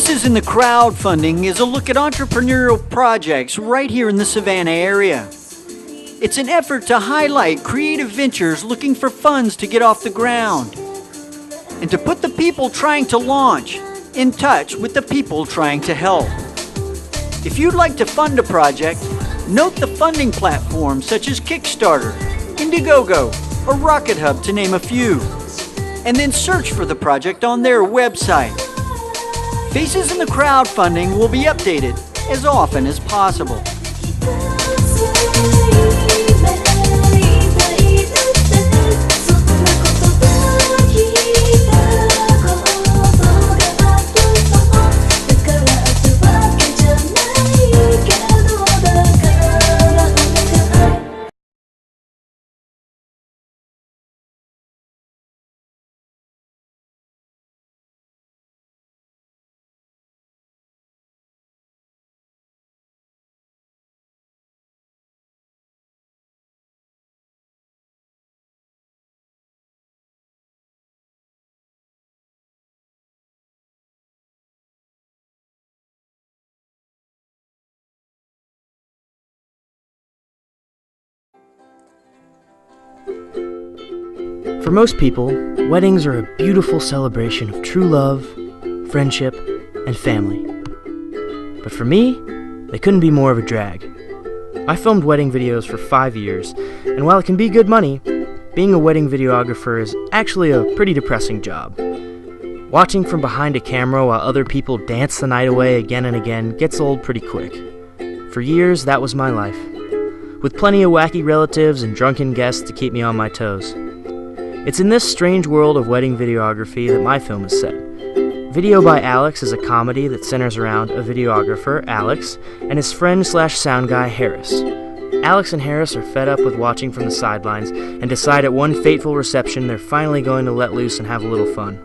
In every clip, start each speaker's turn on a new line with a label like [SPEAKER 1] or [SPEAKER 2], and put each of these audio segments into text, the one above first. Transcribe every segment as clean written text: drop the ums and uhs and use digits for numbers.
[SPEAKER 1] Faces in the Crowdfunding is a look at entrepreneurial projects right here in the Savannah area. It's an effort to highlight creative ventures looking for funds to get off the ground, and to put the people trying to launch in touch with the people trying to help. If you'd like to fund a project, note the funding platforms such as Kickstarter, Indiegogo, or Rocket Hub, to name a few, and then search for the project on their website. Faces in the Crowdfunding will be updated as often as possible.
[SPEAKER 2] For most people, weddings are a beautiful celebration of true love, friendship, and family. But for me, they couldn't be more of a drag. I filmed wedding videos for 5 years, and while it can be good money, being a wedding videographer is actually a pretty depressing job. Watching from behind a camera while other people dance the night away again and again gets old pretty quick. For years, that was my life, with plenty of wacky relatives and drunken guests to keep me on my toes. It's in this strange world of wedding videography that my film is set. Video by Alex is a comedy that centers around a videographer, Alex, and his friend/sound guy, Harris. Alex and Harris are fed up with watching from the sidelines and decide at one fateful reception they're finally going to let loose and have a little fun.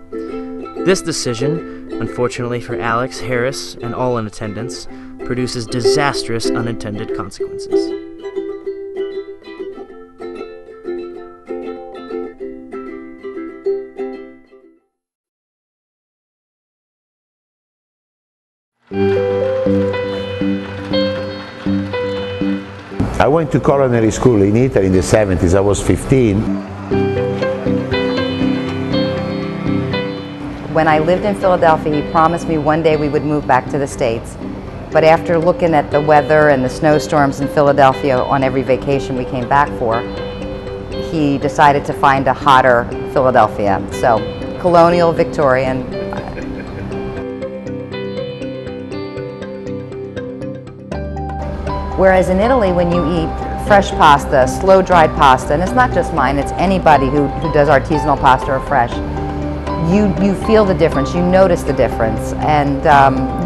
[SPEAKER 2] This decision, unfortunately for Alex, Harris, and all in attendance, produces disastrous unintended consequences.
[SPEAKER 3] I went to culinary school in Italy in the 70s. I was 15.
[SPEAKER 4] When I lived in Philadelphia, he promised me one day we would move back to the States. But after looking at the weather and the snowstorms in Philadelphia on every vacation we came back for, he decided to find a hotter Philadelphia. So, colonial, Victorian. Whereas in Italy, when you eat fresh pasta, slow-dried pasta, and it's not just mine, it's anybody who does artisanal pasta or fresh, you feel the difference, you notice the difference, and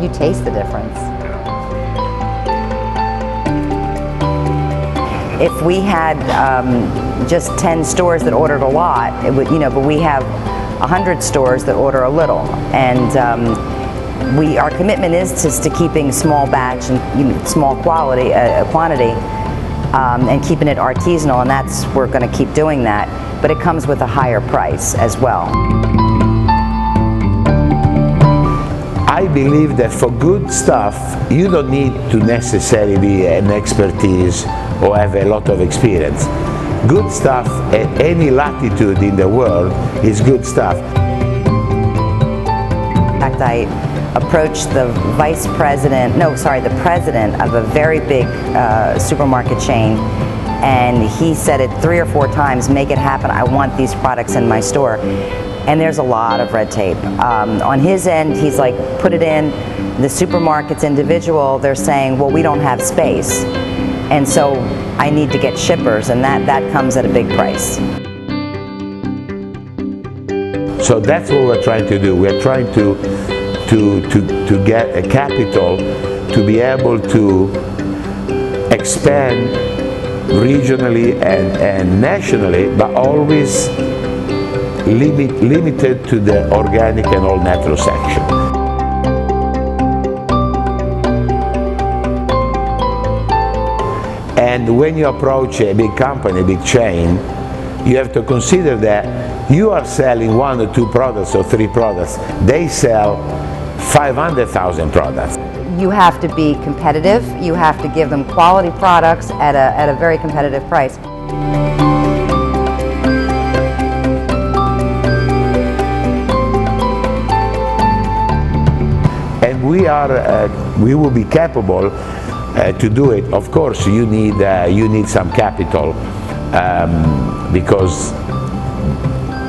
[SPEAKER 4] you taste the difference. If we had just 10 stores that ordered a lot, it would, but we have 100 stores that order a little, and our commitment is just to keeping small batch and small quantity, and keeping it artisanal, and we're going to keep doing that. But it comes with a higher price as well.
[SPEAKER 3] I believe that for good stuff, you don't need to necessarily be an expertise or have a lot of experience. Good stuff at any latitude in the world is good stuff.
[SPEAKER 4] In fact, I approached the the president of a very big supermarket chain, and he said it 3 or 4 times, make it happen, I want these products in my store. And there's a lot of red tape. On his end, he's like, put it in. The supermarket's individual, they're saying, well, we don't have space. And so I need to get shippers, and that comes at a big price.
[SPEAKER 3] So that's what we're trying to do. We're trying to get a capital to be able to expand regionally and nationally, but always limited to the organic and all natural section. And when you approach a big company, a big chain, you have to consider that you are selling 1 or 2 products or 3 products. They sell 500,000 products.
[SPEAKER 4] You have to be competitive. You have to give them quality products at a very competitive price.
[SPEAKER 3] And we will be capable to do it. Of course, you need some capital because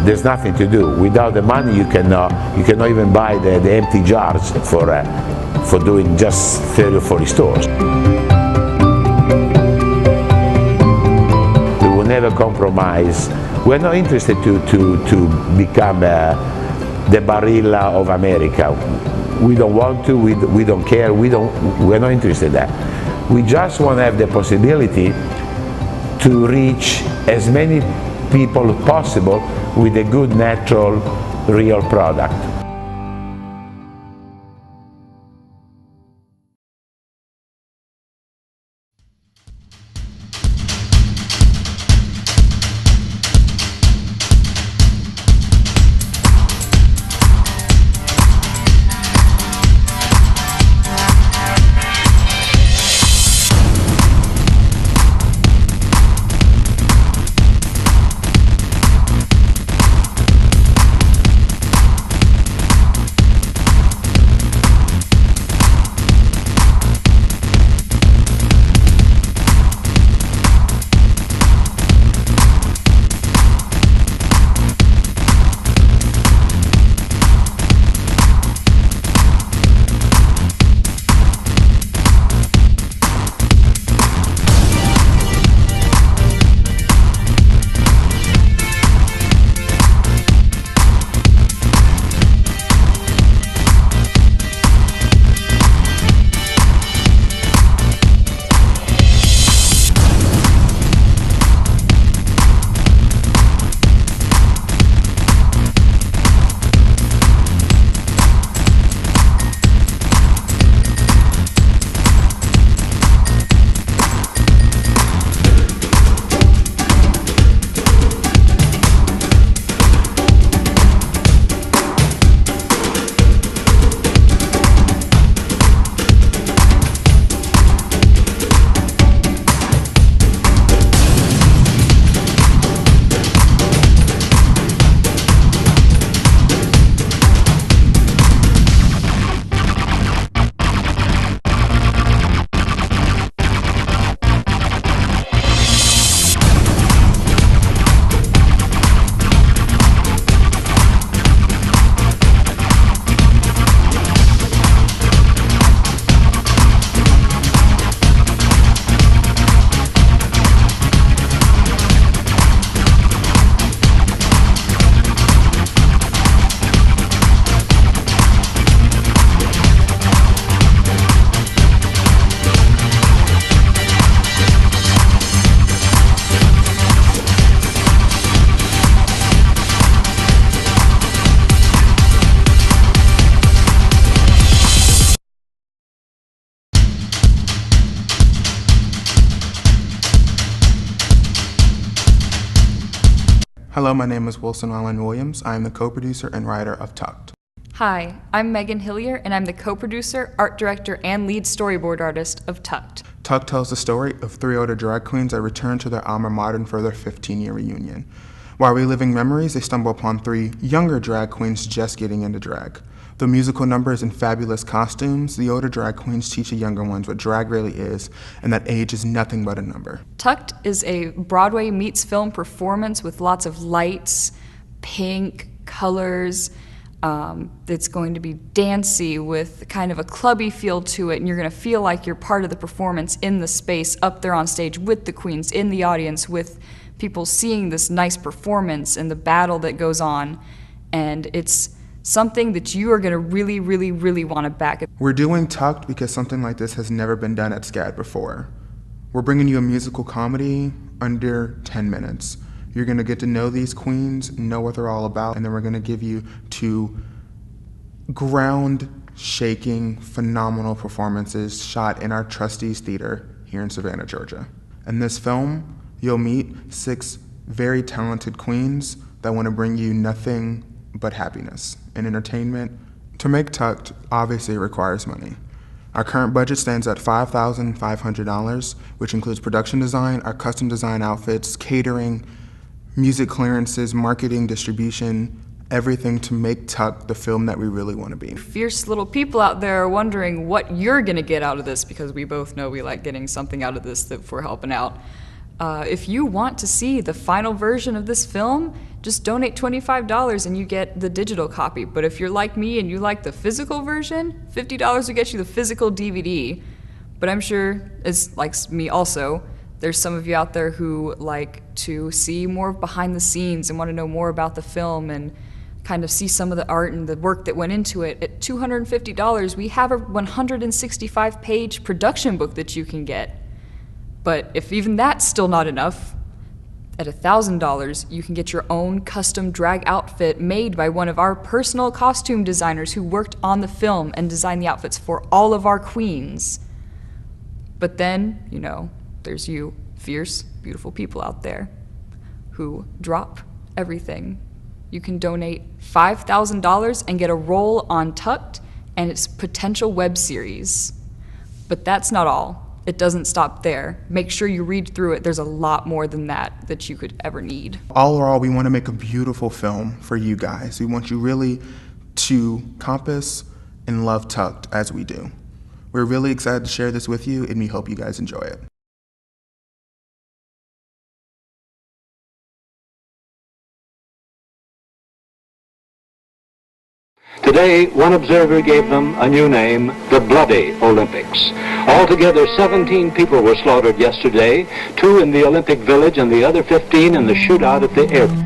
[SPEAKER 3] there's nothing to do. Without the money, you cannot even buy the empty jars for doing just 30 or 40 stores. We will never compromise. We're not interested to become the Barilla of America. We don't want to, we don't care, we're not interested in that. We just want to have the possibility to reach as many people as possible with a good, natural, real product.
[SPEAKER 5] Hello, my name is Wilson Allen Williams. I am the co-producer and writer of Tucked.
[SPEAKER 6] Hi, I'm Megan Hillier, and I'm the co-producer, art director, and lead storyboard artist of Tucked.
[SPEAKER 5] Tucked tells the story of three older drag queens that return to their alma mater for their 15-year reunion. While reliving memories, they stumble upon three younger drag queens just getting into drag. Through musical numbers and fabulous costumes, the older drag queens teach the younger ones what drag really is, and that age is nothing but a number.
[SPEAKER 6] Tucked is a Broadway meets film performance with lots of lights, pink, colors. It's going to be dancey with kind of a clubby feel to it, and you're going to feel like you're part of the performance in the space up there on stage with the queens, in the audience, with people seeing this nice performance and the battle that goes on. And it's something that you are going to really, really, really want to back.
[SPEAKER 5] We're doing Tucked because something like this has never been done at SCAD before. We're bringing you a musical comedy under 10 minutes. You're going to get to know these queens, know what they're all about, and then we're going to give you two ground-shaking, phenomenal performances shot in our Trustees Theater here in Savannah, Georgia. In this film, you'll meet 6 very talented queens that want to bring you nothing but happiness and entertainment To make Tucked obviously requires money. Our current budget stands at $5,500, which includes production design, our custom design outfits, catering, music clearances, marketing, distribution, everything to make Tucked the film that we really want to be.
[SPEAKER 6] Fierce little people out there are wondering what you're gonna get out of this, because we both know we like getting something out of this if we're helping out. If you want to see the final version of this film, just donate $25 and you get the digital copy. But if you're like me and you like the physical version, $50 will get you the physical DVD. But I'm sure, as like me also, there's some of you out there who like to see more behind the scenes and want to know more about the film and kind of see some of the art and the work that went into it. At $250, we have a 165-page production book that you can get. But if even that's still not enough, at $1,000, you can get your own custom drag outfit made by one of our personal costume designers who worked on the film and designed the outfits for all of our queens. But then, you know, there's you, fierce, beautiful people out there who drop everything. You can donate $5,000 and get a role on Tucked and its potential web series. But that's not all. It doesn't stop there. Make sure you read through it. There's a lot more than that you could ever need.
[SPEAKER 5] All in all, we want to make a beautiful film for you guys. We want you really to compass and love Tucked as we do. We're really excited to share this with you, and we hope you guys enjoy it.
[SPEAKER 7] Today, one observer gave them a new name, the Bloody Olympics. Altogether, 17 people were slaughtered yesterday, 2 in the Olympic Village and the other 15 in the shootout at the airport.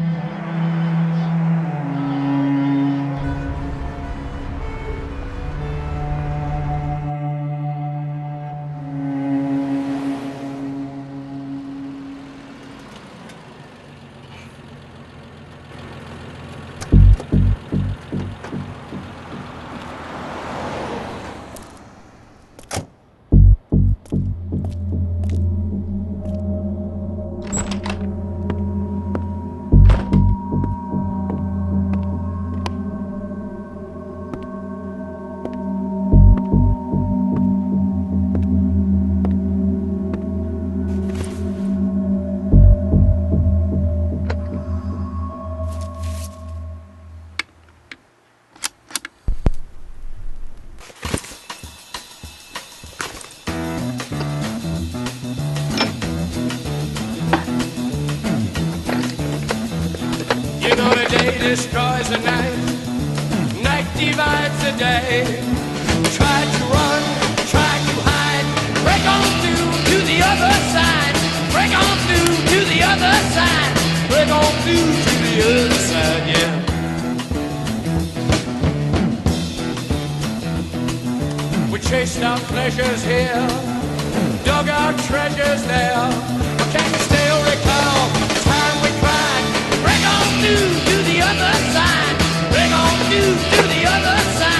[SPEAKER 8] You know the day destroys the night, night divides the day. Try to run, try to hide, break on through to the other side, break on through to the other side, break on through to the other side, yeah. We chased our pleasures here, dug our treasures there, but can you still recall the time we cried? Break on through to the other side, break on through to the other side.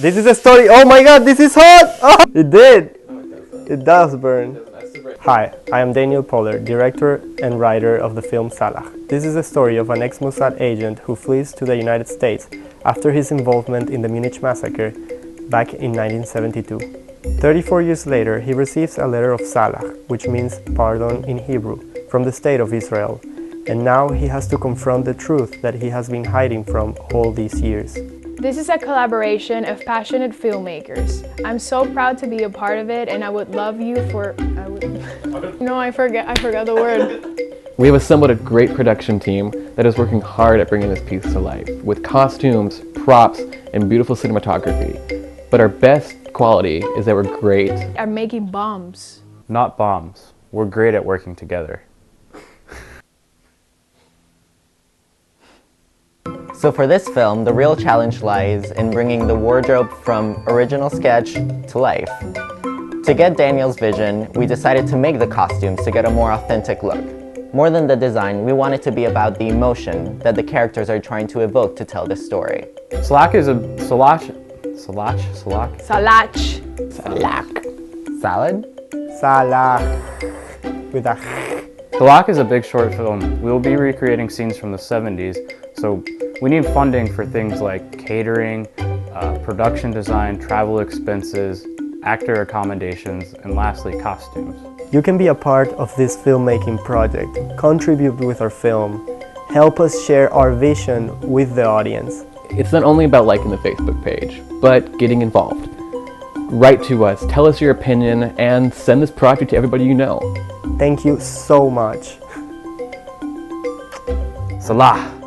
[SPEAKER 9] This is a story. Oh my god, this is hot! Oh, it did! It does burn. Hi, I am Daniel Poller, director and writer of the film Salah. This is a story of an ex-Mossad agent who flees to the United States after his involvement in the Munich massacre back in 1972. 34 years later, he receives a letter of Salah, which means pardon in Hebrew, from the state of Israel. And now he has to confront the truth that he has been hiding from all these years.
[SPEAKER 10] This is a collaboration of passionate filmmakers. I'm so proud to be a part of it, and I would love you for... No, I forgot the word.
[SPEAKER 11] We have assembled a great production team that is working hard at bringing this piece to life, with costumes, props, and beautiful cinematography. But our best quality is that we're great
[SPEAKER 10] at making bombs.
[SPEAKER 12] Not bombs. We're great at working together.
[SPEAKER 13] So for this film, the real challenge lies in bringing the wardrobe from original sketch to life. To get Daniel's vision, we decided to make the costumes to get a more authentic look. More than the design, we want it to be about the emotion that the characters are trying to evoke to tell this story.
[SPEAKER 12] Salak is a salak
[SPEAKER 13] Salad?
[SPEAKER 9] Salak. With a
[SPEAKER 12] Salak is a big short film. We'll be recreating scenes from the 70s, so we need funding for things like catering, production design, travel expenses, actor accommodations, and lastly, costumes.
[SPEAKER 9] You can be a part of this filmmaking project, contribute with our film, help us share our vision with the audience.
[SPEAKER 11] It's not only about liking the Facebook page, but getting involved. Write to us, tell us your opinion, and send this project to everybody you know.
[SPEAKER 9] Thank you so much.
[SPEAKER 12] Salah.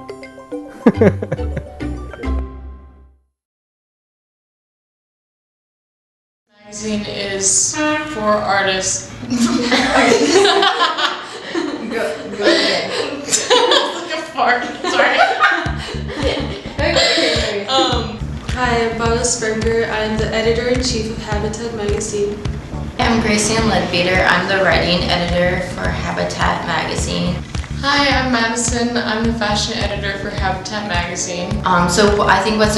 [SPEAKER 14] Magazine is for artists. Go ahead. Like a fart. Sorry.
[SPEAKER 15] Hi, I'm Paula Springer. I'm the editor-in-chief of Habitat Magazine.
[SPEAKER 16] I'm Gracianne Ledbeater. I'm the writing editor for Habitat Magazine.
[SPEAKER 14] Hi, I'm Madison. I'm the fashion editor for Habitat Magazine.
[SPEAKER 16] So I think what's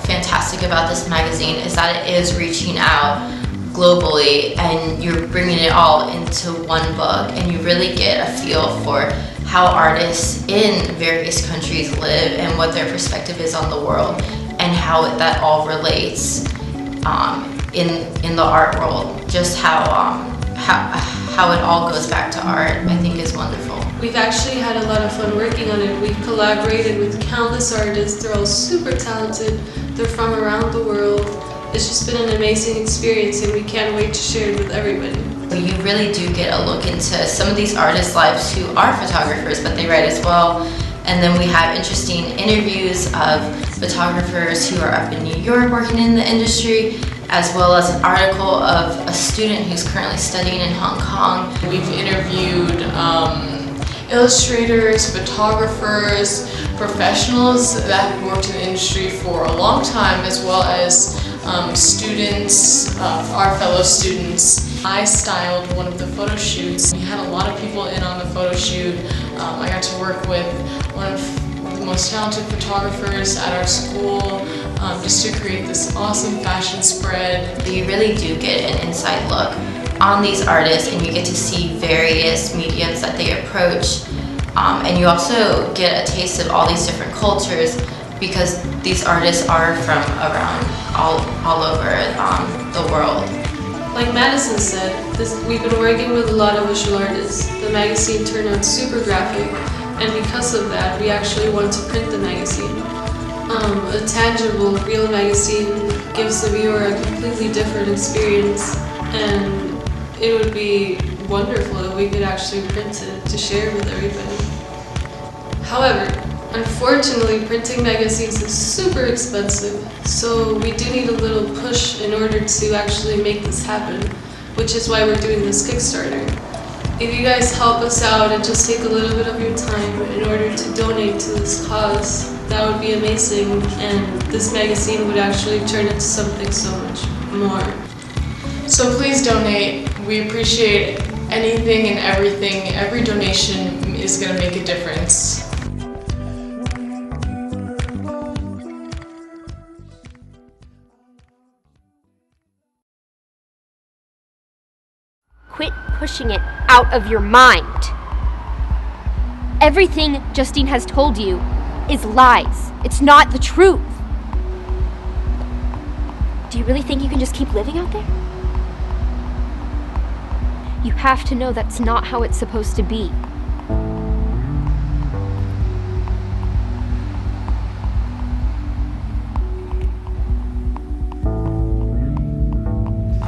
[SPEAKER 16] fantastic about this magazine is that it is reaching out globally and you're bringing it all into one book, and you really get a feel for how artists in various countries live and what their perspective is on the world and how that all relates in the art world. Just how it all goes back to art, I think, is wonderful.
[SPEAKER 15] We've actually had a lot of fun working on it. We've collaborated with countless artists. They're all super talented. They're from around the world. It's just been an amazing experience, and we can't wait to share it with everybody.
[SPEAKER 16] You really do get a look into some of these artists' lives who are photographers, but they write as well. And then we have interesting interviews of photographers who are up in New York working in the industry, as well as an article of a student who's currently studying in Hong Kong.
[SPEAKER 14] We've interviewed illustrators, photographers, professionals that have worked in the industry for a long time, as well as students, our fellow students. I styled one of the photo shoots. We had a lot of people in on the photo shoot. I got to work with one of the most talented photographers at our school just to create this awesome fashion spread.
[SPEAKER 16] You really do get an inside look on these artists, and you get to see various mediums that they approach. And you also get a taste of all these different cultures, because these artists are from around all over the world.
[SPEAKER 15] Like Madison said, we've been working with a lot of visual artists. The magazine turned out super graphic, and because of that, we actually wanted to print the magazine. A tangible, real magazine gives the viewer a completely different experience, and it would be wonderful if we could actually print it to share with everybody. However, unfortunately, printing magazines is super expensive, so we do need a little push in order to actually make this happen, which is why we're doing this Kickstarter. If you guys help us out and just take a little bit of your time in order to donate to this cause, that would be amazing, and this magazine would actually turn into something so much more.
[SPEAKER 14] So please donate. We appreciate anything and everything. Every donation is going to make a difference.
[SPEAKER 17] Quit pushing it out of your mind. Everything Justine has told you is lies. It's not the truth. Do you really think you can just keep living out there? You have to know that's not how it's supposed to be.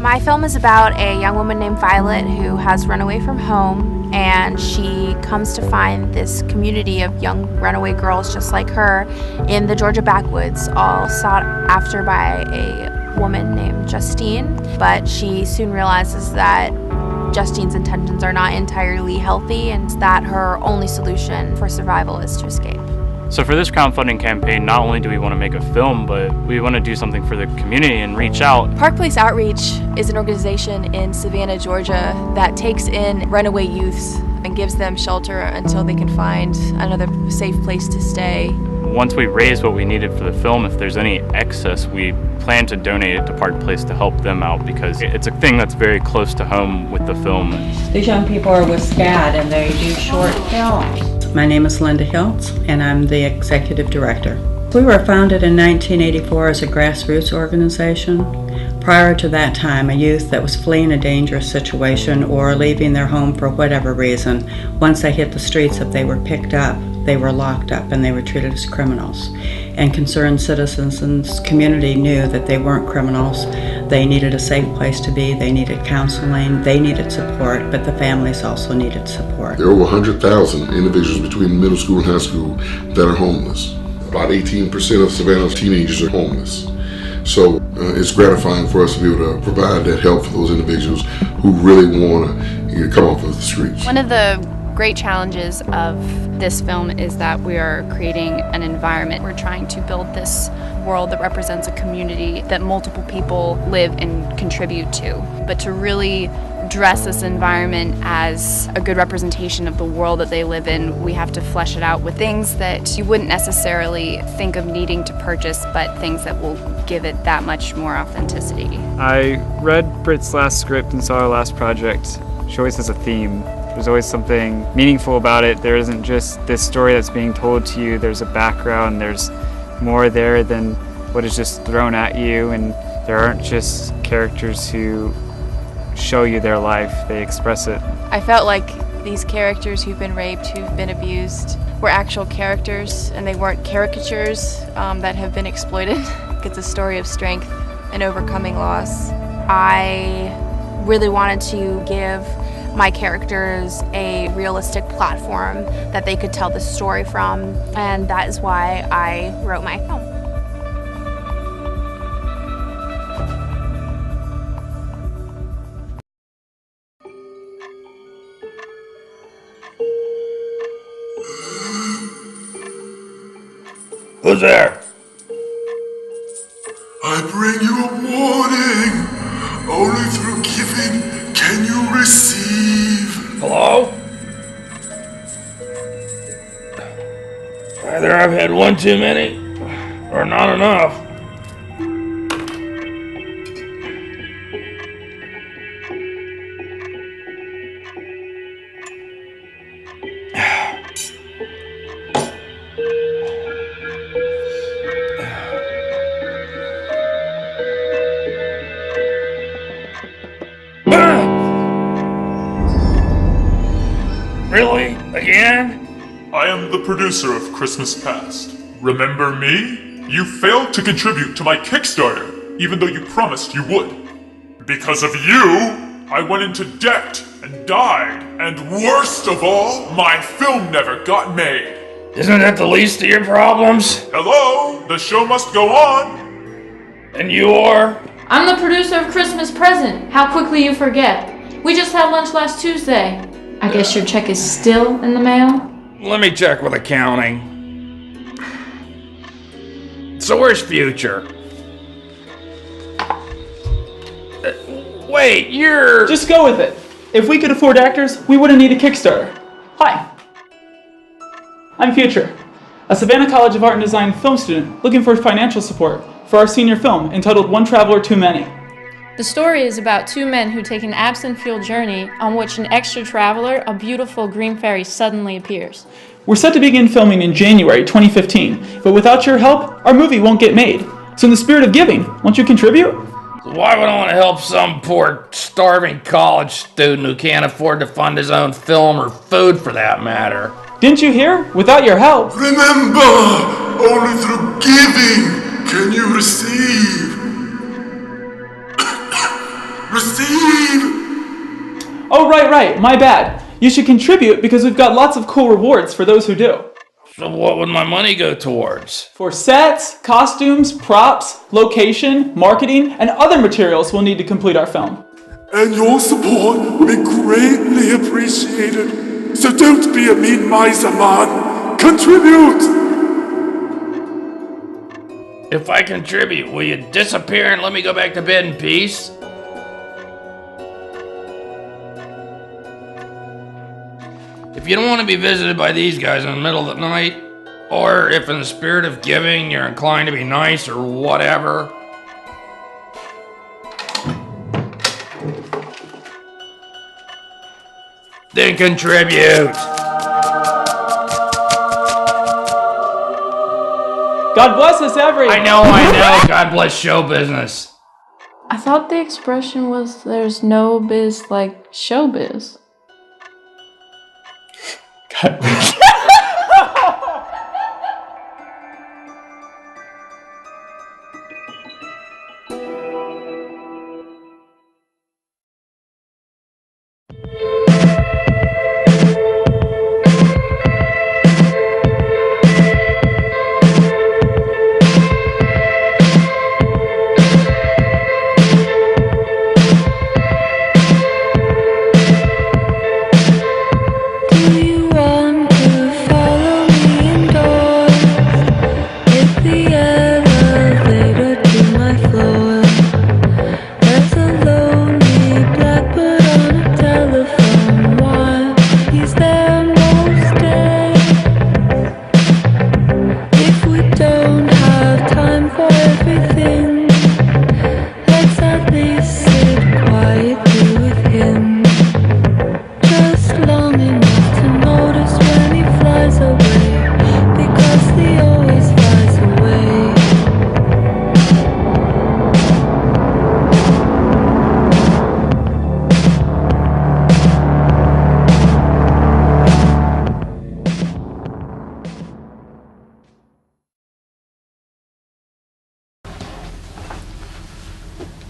[SPEAKER 18] My film is about a young woman named Violet who has run away from home, and she comes to find this community of young runaway girls just like her in the Georgia backwoods, all sought after by a woman named Justine. But she soon realizes that Justine's intentions are not entirely healthy and that her only solution for survival is to escape.
[SPEAKER 12] So for this crowdfunding campaign, not only do we want to make a film, but we want to do something for the community and reach out.
[SPEAKER 19] Park Place Outreach is an organization in Savannah, Georgia that takes in runaway youths and gives them shelter until they can find another safe place to stay.
[SPEAKER 12] Once we raise what we needed for the film, if there's any excess, we plan to donate it to Park Place to help them out because it's a thing that's very close to home with the film.
[SPEAKER 20] These young people are with SCAD and they do short films. My name is Linda Hiltz and I'm the executive director. We were founded in 1984 as a grassroots organization. Prior to that time, a youth that was fleeing a dangerous situation or leaving their home for whatever reason, once they hit the streets, if they were picked up, they were locked up and they were treated as criminals. And concerned citizens and community knew that they weren't criminals. They needed a safe place to be, they needed counseling, they needed support, but the families also needed support.
[SPEAKER 21] There are over 100,000 individuals between middle school and high school that are homeless. About 18% of Savannah's teenagers are homeless. So it's gratifying for us to be able to provide that help for those individuals who really want to come off of the streets.
[SPEAKER 22] One of the great challenges of this film is that we are creating an environment. We're trying to build this world that represents a community that multiple people live and contribute to. But to really dress this environment as a good representation of the world that they live in, we have to flesh it out with things that you wouldn't necessarily think of needing to purchase, but things that will give it that much more authenticity.
[SPEAKER 23] I read Britt's last script and saw her last project. She always has a theme. There's always something meaningful about it. There isn't just this story that's being told to you. There's a background. There's more there than what is just thrown at you. And there aren't just characters who show you their life. They express it.
[SPEAKER 19] I felt like these characters who've been raped, who've been abused, were actual characters and they weren't caricatures that have been exploited. It's a story of strength and overcoming loss.
[SPEAKER 18] I really wanted to give my characters a realistic platform that they could tell the story from, and that is why I wrote my film.
[SPEAKER 21] Who's there? I bring you a warning. Only through giving can you receive.
[SPEAKER 24] Hello? Either I've had one too many, or not enough. Really? Again?
[SPEAKER 25] I am the producer of Christmas Past. Remember me? You failed to contribute to my Kickstarter, even though you promised you would. Because of you, I went into debt and died, and worst of all, my film never got made.
[SPEAKER 24] Isn't that the least of your problems?
[SPEAKER 25] Hello? The show must go on.
[SPEAKER 24] And you are?
[SPEAKER 26] I'm the producer of Christmas Present. How quickly you forget. We just had lunch last Tuesday. I guess your check is still in the mail?
[SPEAKER 24] Let me check with accounting. So where's Future? Wait, you're...
[SPEAKER 27] Just go with it. If we could afford actors, we wouldn't need a Kickstarter. Hi. I'm Future, a Savannah College of Art and Design film student looking for financial support for our senior film entitled One Traveler Too Many.
[SPEAKER 26] The story is about two men who take an absinthe-fueled journey on which an extra traveler, a beautiful green fairy, suddenly appears.
[SPEAKER 27] We're set to begin filming in January 2015, but without your help, our movie won't get made. So in the spirit of giving, won't you contribute?
[SPEAKER 24] Why would I want to help some poor, starving college student who can't afford to fund his own film or food for that matter?
[SPEAKER 27] Didn't you hear? Without your help.
[SPEAKER 21] Remember, only through giving can you receive.
[SPEAKER 25] Proceed!
[SPEAKER 27] Oh, right, my bad. You should contribute because we've got lots of cool rewards for those who do.
[SPEAKER 24] So what would my money go towards?
[SPEAKER 27] For sets, costumes, props, location, marketing, and other materials we'll need to complete our film.
[SPEAKER 25] And your support will be greatly appreciated. So don't be a mean miser, man. Contribute!
[SPEAKER 24] If I contribute, will you disappear and let me go back to bed in peace? If you don't want to be visited by these guys in the middle of the night, or if in the spirit of giving you're inclined to be nice or whatever, then contribute.
[SPEAKER 27] God bless us, everyone.
[SPEAKER 24] I know. God bless show business.
[SPEAKER 26] I thought the expression was there's no biz like showbiz.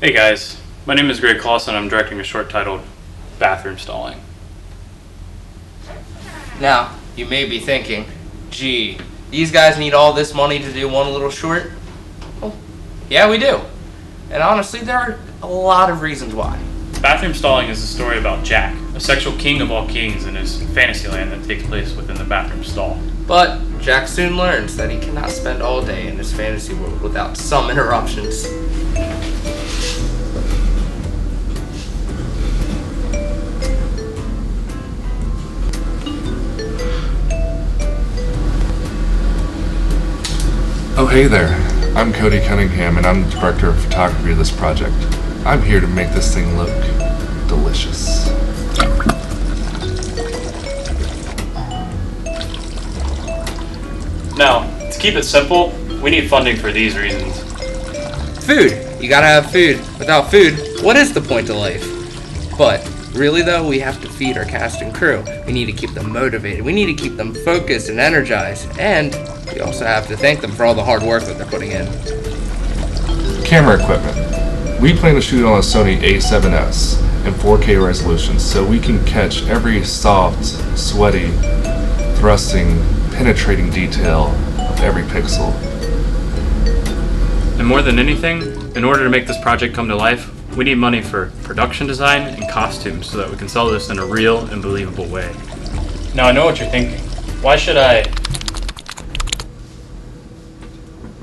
[SPEAKER 12] Hey guys, my name is Greg Clausen. I'm directing a short titled Bathroom Stalling.
[SPEAKER 1] Now, you may be thinking, gee, these guys need all this money to do one little short? Well, yeah, we do. And honestly, there are a lot of reasons why.
[SPEAKER 12] Bathroom Stalling is a story about Jack, a sexual king of all kings in his fantasy land that takes place within the bathroom stall.
[SPEAKER 1] But Jack soon learns that he cannot spend all day in his fantasy world without some interruptions.
[SPEAKER 2] Oh, hey there. I'm Cody Cunningham, and I'm the director of photography of this project. I'm here to make this thing look delicious.
[SPEAKER 12] Now, to keep it simple, we need funding for these reasons.
[SPEAKER 1] Food. You gotta have food. Without food, what is the point of life? But really though, we have to feed our cast and crew. We need to keep them motivated. We need to keep them focused and energized. And we also have to thank them for all the hard work that they're putting in.
[SPEAKER 2] Camera equipment. We plan to shoot on a Sony A7S in 4K resolution so we can catch every soft, sweaty, thrusting, penetrating detail of every pixel.
[SPEAKER 12] And more than anything, in order to make this project come to life, we need money for production design and costumes so that we can sell this in a real and believable way. Now I know what you're thinking. Why should I...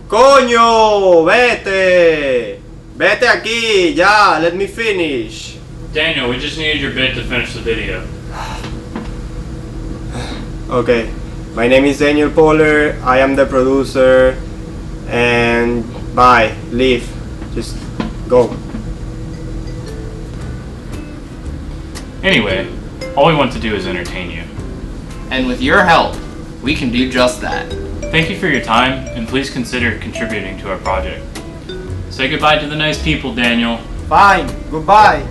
[SPEAKER 9] ¡Coño! ¡Vete! ¡Vete aquí! Ya! Let me finish!
[SPEAKER 12] Daniel, we just needed your bit to finish the video.
[SPEAKER 9] Okay. My name is Daniel Poller. I am the producer. And bye. Leave. Just go.
[SPEAKER 12] Anyway, all we want to do is entertain you.
[SPEAKER 1] And with your help, we can do just that.
[SPEAKER 12] Thank you for your time, and please consider contributing to our project. Say goodbye to the nice people, Daniel.
[SPEAKER 9] Fine. Goodbye.